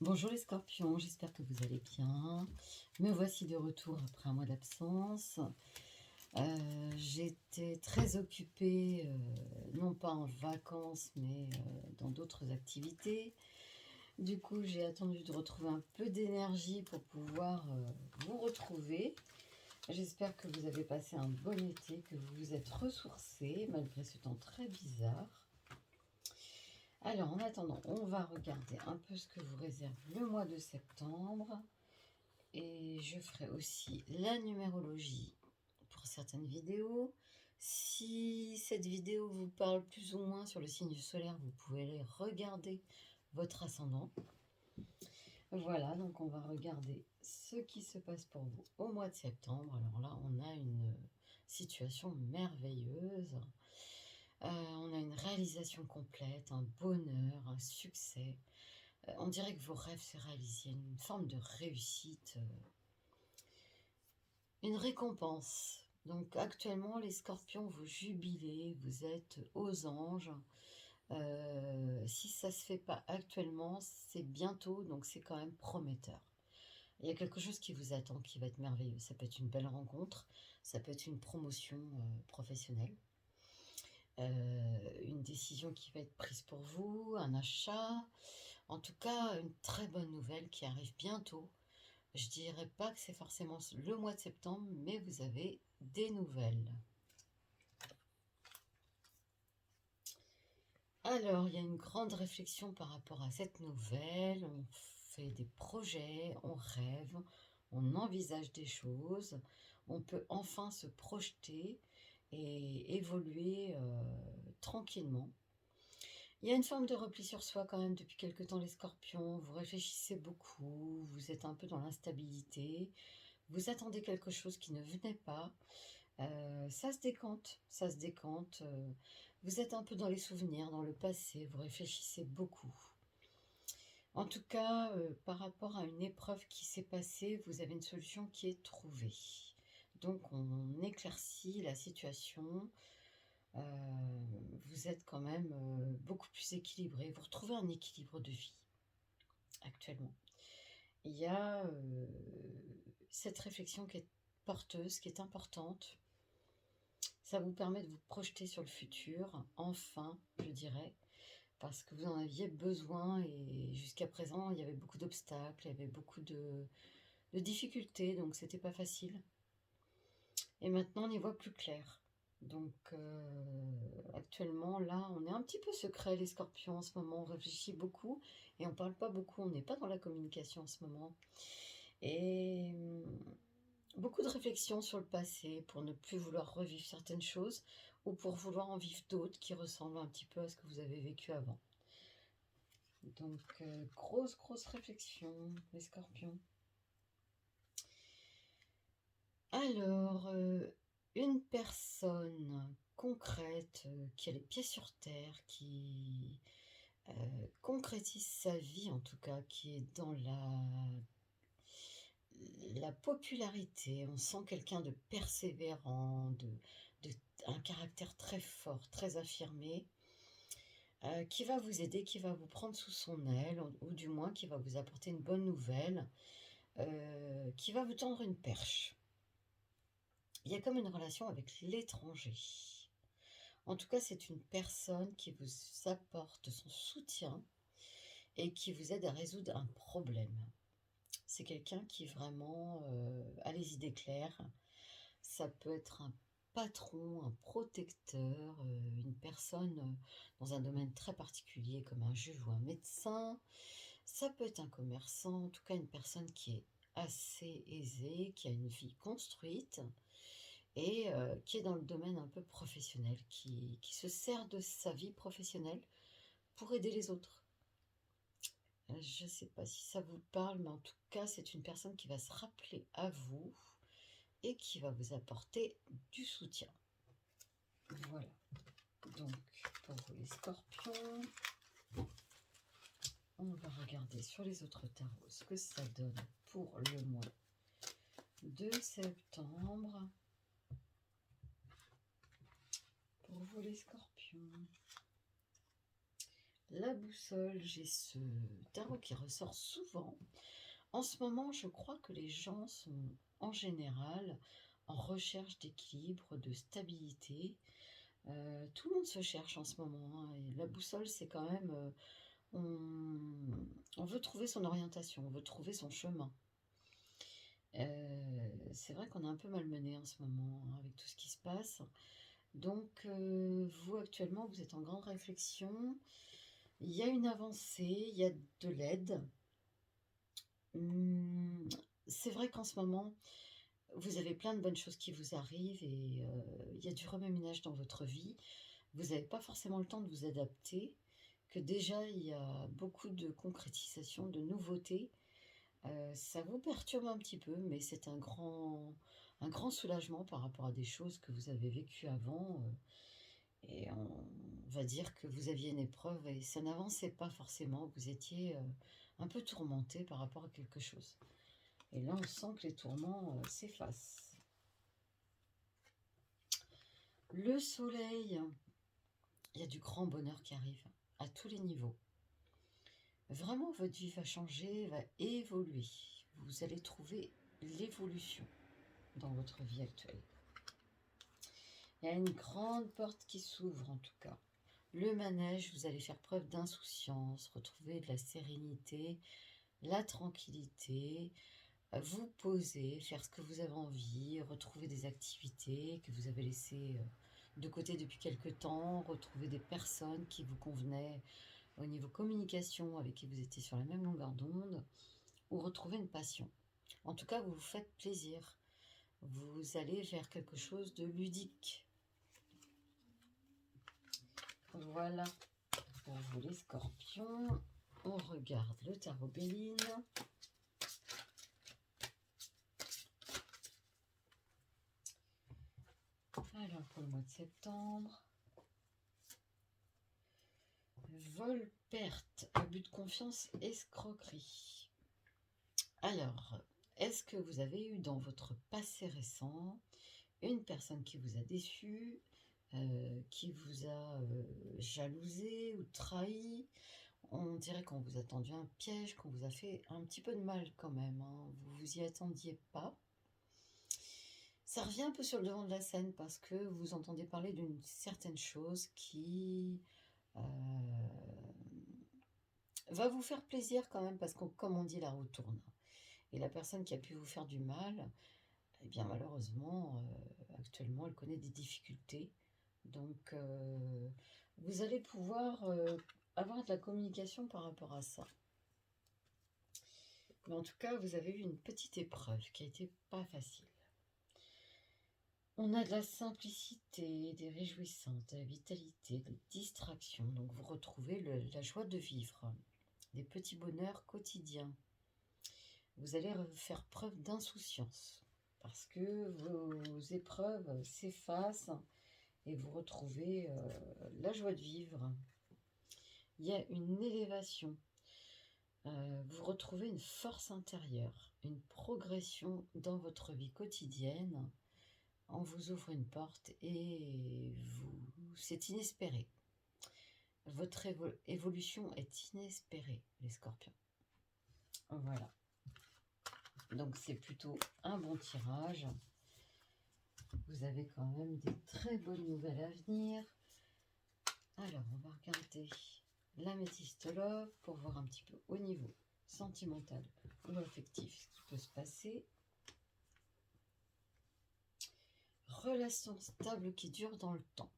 Bonjour les scorpions, j'espère que vous allez bien. Me voici de retour après un mois d'absence. J'étais très occupée, non pas en vacances, mais dans d'autres activités. Du coup, j'ai attendu de retrouver un peu d'énergie pour pouvoir vous retrouver. J'espère que vous avez passé un bon été, que vous vous êtes ressourcés malgré ce temps très bizarre. Alors, en attendant, on va regarder un peu ce que vous réserve le mois de septembre. Et je ferai aussi la numérologie pour certaines vidéos. Si cette vidéo vous parle plus ou moins sur le signe solaire, vous pouvez aller regarder votre ascendant. Voilà, donc on va regarder ce qui se passe pour vous au mois de septembre. Alors là, on a une situation merveilleuse. On a une réalisation complète, un bonheur, un succès. On dirait que vos rêves se réalisent. Il y a une forme de réussite, une récompense. Donc actuellement, les scorpions, vous jubilez, vous êtes aux anges. Si ça ne se fait pas actuellement, c'est bientôt, donc c'est quand même prometteur. Il y a quelque chose qui vous attend, qui va être merveilleux. Ça peut être une belle rencontre, ça peut être une promotion professionnelle, une décision qui va être prise pour vous, un achat. En tout cas, une très bonne nouvelle qui arrive bientôt. Je dirais pas que c'est forcément le mois de septembre, mais vous avez des nouvelles. Alors, il y a une grande réflexion par rapport à cette nouvelle. On fait des projets, on rêve, on envisage des choses. On peut enfin se projeter et évoluer tranquillement. Il y a une forme de repli sur soi quand même depuis quelque temps, les scorpions. Vous réfléchissez beaucoup, vous êtes un peu dans l'instabilité. Vous attendez quelque chose qui ne venait pas. Ça se décante, ça se décante. Vous êtes un peu dans les souvenirs, dans le passé, vous réfléchissez beaucoup. En tout cas, par rapport à une épreuve qui s'est passée, vous avez une solution qui est trouvée. Donc on éclaircit la situation. Vous êtes quand même beaucoup plus équilibré. Vous retrouvez un équilibre de vie actuellement. Il y a cette réflexion qui est porteuse, qui est importante. Ça vous permet de vous projeter sur le futur, enfin, je dirais, parce que vous en aviez besoin et jusqu'à présent, il y avait beaucoup d'obstacles, il y avait beaucoup de difficultés, donc c'était pas facile. Et maintenant, on y voit plus clair. Donc, actuellement, là, on est un petit peu secret, les scorpions, en ce moment. On réfléchit beaucoup et on parle pas beaucoup. On n'est pas dans la communication en ce moment. Et beaucoup de réflexions sur le passé pour ne plus vouloir revivre certaines choses ou pour vouloir en vivre d'autres qui ressemblent un petit peu à ce que vous avez vécu avant. Donc, grosse réflexion, les scorpions. Alors, une personne concrète qui a les pieds sur terre, qui concrétise sa vie en tout cas, qui est dans la popularité. On sent quelqu'un de persévérant, de un caractère très fort, très affirmé, qui va vous aider, qui va vous prendre sous son aile, ou du moins qui va vous apporter une bonne nouvelle, qui va vous tendre une perche. Il y a comme une relation avec l'étranger. En tout cas, c'est une personne qui vous apporte son soutien et qui vous aide à résoudre un problème. C'est quelqu'un qui vraiment a les idées claires. Ça peut être un patron, un protecteur, une personne dans un domaine très particulier comme un juge ou un médecin. Ça peut être un commerçant, en tout cas une personne qui est assez aisée, qui a une vie construite et qui est dans le domaine un peu professionnel, qui se sert de sa vie professionnelle pour aider les autres. Je ne sais pas si ça vous parle, mais en tout cas, c'est une personne qui va se rappeler à vous et qui va vous apporter du soutien. Voilà. Donc, pour vous les scorpions, on va regarder sur les autres tarots ce que ça donne pour le mois de septembre. Pour vous les scorpions, La boussole, j'ai ce tarot qui ressort souvent. En ce moment, je crois que les gens sont en général en recherche d'équilibre, de stabilité. Tout le monde se cherche en ce moment, hein, et la boussole, c'est quand même, on veut trouver son orientation, on veut trouver son chemin. C'est vrai qu'on est un peu malmené en ce moment, hein, avec tout ce qui se passe. Donc, vous actuellement, vous êtes en grande réflexion. Il y a une avancée, il y a de l'aide. Mmh, c'est vrai qu'en ce moment, vous avez plein de bonnes choses qui vous arrivent et il y a du remue-ménage dans votre vie. Vous n'avez pas forcément le temps de vous adapter, que déjà il y a beaucoup de concrétisation, de nouveautés. Ça vous perturbe un petit peu, mais c'est un grand soulagement par rapport à des choses que vous avez vécues avant, et on va dire que vous aviez une épreuve et ça n'avançait pas forcément. Vous étiez, un peu tourmenté par rapport à quelque chose. Et là, on sent que les tourments, s'effacent. Le soleil, il y a du grand bonheur qui arrive à tous les niveaux. Vraiment, votre vie va changer, va évoluer. Vous allez trouver l'évolution dans votre vie actuelle. Il y a une grande porte qui s'ouvre en tout cas. Le manège, vous allez faire preuve d'insouciance, retrouver de la sérénité, la tranquillité, vous poser, faire ce que vous avez envie, retrouver des activités que vous avez laissées de côté depuis quelque temps, retrouver des personnes qui vous convenaient au niveau communication, avec qui vous étiez sur la même longueur d'onde, ou retrouver une passion. En tout cas, vous vous faites plaisir. Vous allez vers quelque chose de ludique. Voilà pour vous les scorpions. On regarde le tarot Béline. Alors pour le mois de septembre. Vol, perte, abus de confiance, escroquerie. Alors, est-ce que vous avez eu dans votre passé récent une personne qui vous a déçu, qui vous a jalousé ou trahi? On dirait qu'on vous a tendu un piège, qu'on vous a fait un petit peu de mal quand même, hein. Vous vous y attendiez pas. Ça revient un peu sur le devant de la scène parce que vous entendez parler d'une certaine chose qui va vous faire plaisir quand même parce que, comme on dit, la roue tourne. Et la personne qui a pu vous faire du mal, eh bien malheureusement, actuellement, elle connaît des difficultés. Donc, vous allez pouvoir avoir de la communication par rapport à ça. Mais en tout cas, vous avez eu une petite épreuve qui a été pas facile. On a de la simplicité, des réjouissances, de la vitalité, des distractions. Donc vous retrouvez la joie de vivre, des petits bonheurs quotidiens. Vous allez faire preuve d'insouciance parce que vos épreuves s'effacent et vous retrouvez la joie de vivre. Il y a une élévation. Vous retrouvez une force intérieure, une progression dans votre vie quotidienne. On vous ouvre une porte et c'est inespéré. Votre évolution est inespérée, les scorpions. Voilà. Donc c'est plutôt un bon tirage. Vous avez quand même des très bonnes nouvelles à venir. Alors, on va regarder l'améthyste love pour voir un petit peu au niveau sentimental ou affectif ce qui peut se passer. Relation stable qui dure dans le temps.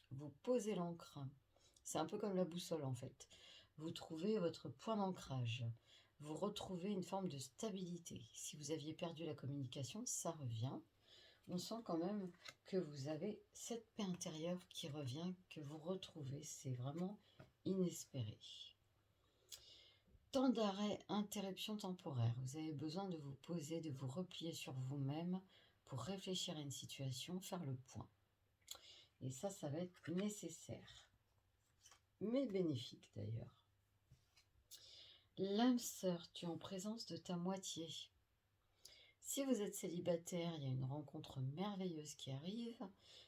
Vous posez l'ancre. C'est un peu comme la boussole en fait. Vous trouvez votre point d'ancrage. Vous retrouvez une forme de stabilité. Si vous aviez perdu la communication, ça revient. On sent quand même que vous avez cette paix intérieure qui revient, que vous retrouvez. C'est vraiment inespéré. Temps d'arrêt, interruption temporaire. Vous avez besoin de vous poser, de vous replier sur vous-même pour réfléchir à une situation, faire le point. Et ça va être nécessaire. Mais bénéfique d'ailleurs. L'âme sœur, tu es en présence de ta moitié. Si vous êtes célibataire, il y a une rencontre merveilleuse qui arrive.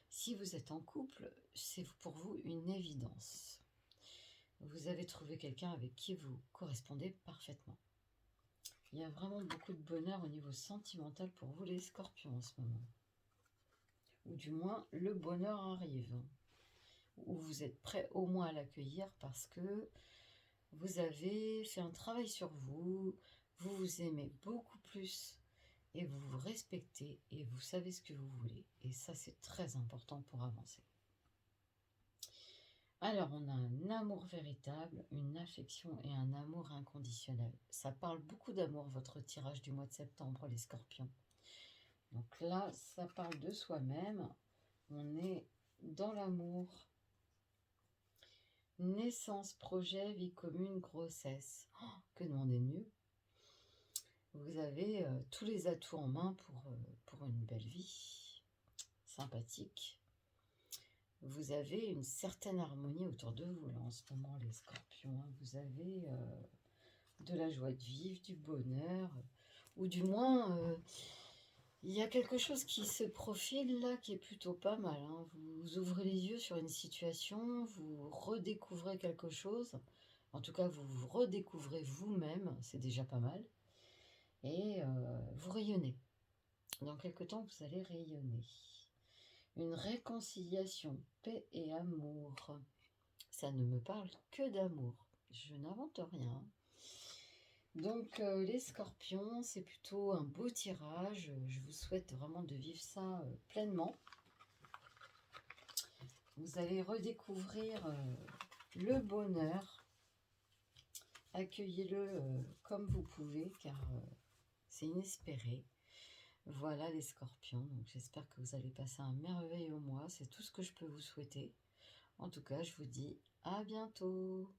Si vous êtes en couple, c'est pour vous une évidence. vous avez trouvé quelqu'un avec qui vous correspondez parfaitement. Il y a vraiment beaucoup de bonheur au niveau sentimental pour vous les scorpions en ce moment. Ou du moins, le bonheur arrive. Ou vous êtes prêt au moins à l'accueillir parce que vous avez fait un travail sur vous, vous vous aimez beaucoup plus et vous vous respectez et vous savez ce que vous voulez. Et ça, c'est très important pour avancer. Alors, on a un amour véritable, une affection et un amour inconditionnel. Ça parle beaucoup d'amour, votre tirage du mois de septembre, les scorpions. Donc là, ça parle de soi-même. On est dans l'amour. Naissance, projet, vie commune, grossesse. Oh, que demander de mieux? Vous avez tous les atouts en main pour une belle vie. Sympathique. Vous avez une certaine harmonie autour de vous là en ce moment, les scorpions. Hein. Vous avez de la joie de vivre, du bonheur, ou du moins il y a quelque chose qui se profile là qui est plutôt pas mal. Hein. Vous ouvrez les yeux sur une situation, vous redécouvrez quelque chose. En tout cas, vous vous redécouvrez vous-même, c'est déjà pas mal. Et vous rayonnez. Dans quelque temps, vous allez rayonner. Une réconciliation, paix et amour. Ça ne me parle que d'amour. Je n'invente rien. Donc les scorpions, c'est plutôt un beau tirage. Je vous souhaite vraiment de vivre ça pleinement. Vous allez redécouvrir le bonheur. Accueillez-le comme vous pouvez car c'est inespéré. Voilà les scorpions, donc j'espère que vous allez passer un merveilleux mois. C'est tout ce que je peux vous souhaiter. En tout cas, je vous dis à bientôt.